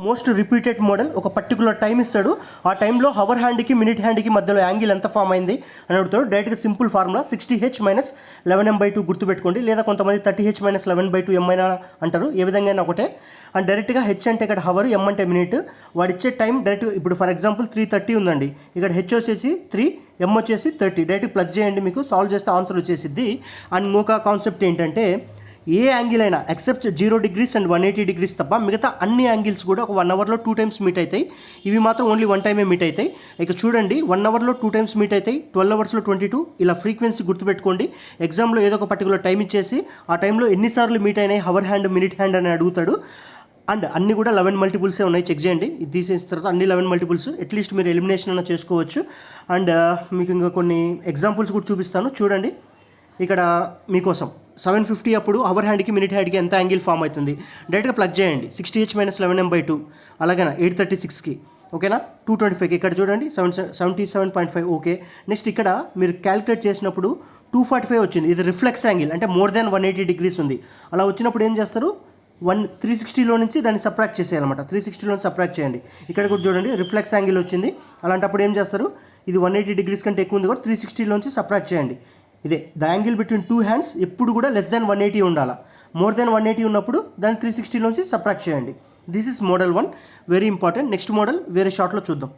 Most repeated model. ఒక particular time ఇస్తాడు, ఆ టైంలో హవర్ హ్యాండ్కి మినిట్ హ్యాండ్కి మధ్యలో యాంగిల్ ఎంత ఫామ్ అయింది అని అడుగుతాడు. డైరెక్ట్గా సింపుల్ ఫార్ములా 60h - 11m/2 గుర్తుపెట్టుకోండి, లేదా కొంతమంది 30h - 11/2 m అయినా అంటారు. ఏ విధంగా అయినా ఒకటే. అండ్ డైరెక్ట్గా హెచ్ అంటే ఇక్కడ హవర్, ఎం అంటే మినిట్. వాడు ఇచ్చే టైం డైరెక్ట్ ఇప్పుడు ఫర్ ఎగ్జాంపుల్ 3:30 ఉందండి, ఇక్కడ హెచ్ వచ్చేసి 3, ఎం వచ్చేసి 30. డైరెక్ట్ ప్లగ్ చేయండి, మీకు సాల్వ్ చేస్తే ఆన్సర్ వచ్చేసిద్ది. అండ్ ఇంకొక కాన్సెప్ట్ ఏంటంటే ఏ యాంగిల్ అయినా ఎక్సెప్ట్ 0 degrees అండ్ 180 degrees తప్ప మిగతా అన్ని యాంగిల్స్ కూడా ఒక 1 అవర్లో 2 times మీట్ అవుతాయి. ఇవి మాత్రం ఓన్లీ 1 టైమే మీట్ అవుతాయి. ఇక చూడండి, 1 అవర్లో 2 times మీట్ అవుతాయి, 12 అవర్స్లో 22. ఇలా ఫ్రీక్వెన్సీ గుర్తుపెట్టుకోండి. ఎగ్జామ్లో ఏదో ఒక పర్టికులర్ టైం ఇచ్చేసి ఆ టైంలో ఎన్నిసార్లు మీట్ అయినాయి హవర్ హ్యాండ్, మినిట్ హ్యాండ్ అని అడుగుతాడు. అండ్ అన్నీ కూడా 11 మల్టిపుల్సే ఉన్నాయి, చెక్ చేయండి. ఇది తీసేసిన తర్వాత అన్ని 11 మల్టిపుల్స్. అట్లీస్ట్ మీరు ఎలిమినేషన్ అన్న చేసుకోవచ్చు. అండ్ మీకు ఇంకా కొన్ని ఎగ్జాంపుల్స్ కూడా చూపిస్తాను, చూడండి. ఇక్కడ మీకోసం 7:50 అప్పుడు హవర్ హ్యాండ్కి మినిట్ హ్యాండ్కి ఎంత యాంగిల్ ఫామ్ అవుతుంది డైరెక్ట్గా ప్లగ్ చేయండి. 60h - 11m/2 అలాగేనా 8:36కి ఓకేనా. 225 ఇక్కడ చూడండి 77.5 ఓకే. నెక్స్ట్ ఇక్కడ మీరు క్యాలిక్యులేట్ చేసినప్పుడు 245 వచ్చింది. ఇది రిఫ్లెక్స్ యాంగిల్ అంటే మోర్ దాన్ 180 degrees ఉంది. అలా వచ్చినప్పుడు ఏం చేస్తారు, 360లో నుంచి దాన్ని సబ్ట్రాక్ట్ చేసేయాలన్నమాట. 360లో నుంచి సబ్ట్రాక్ట్ చేయండి. ఇక్కడ కూడా చూడండి రిఫ్లెక్స్ యాంగిల్ వచ్చింది. అలాంటప్పుడు ఏం చేస్తారు, ఇది 180 degrees కంటే ఎక్కువ ఉంది కూడా 360లోంచి సబ్ట్రాక్ట్ చేయండి. ఇదే ద యాంగిల్ బిట్వీన్ 2 hands ఎప్పుడు కూడా లెస్ దాన్ 180 ఉండాలి. మోర్ దాన్ 180 ఉన్నప్పుడు దాన్ని 360లోంచి సబ్ట్రాక్ట్ చేయండి. This is model 1, very important. Next model వేరే షార్ట్లో చూద్దాం.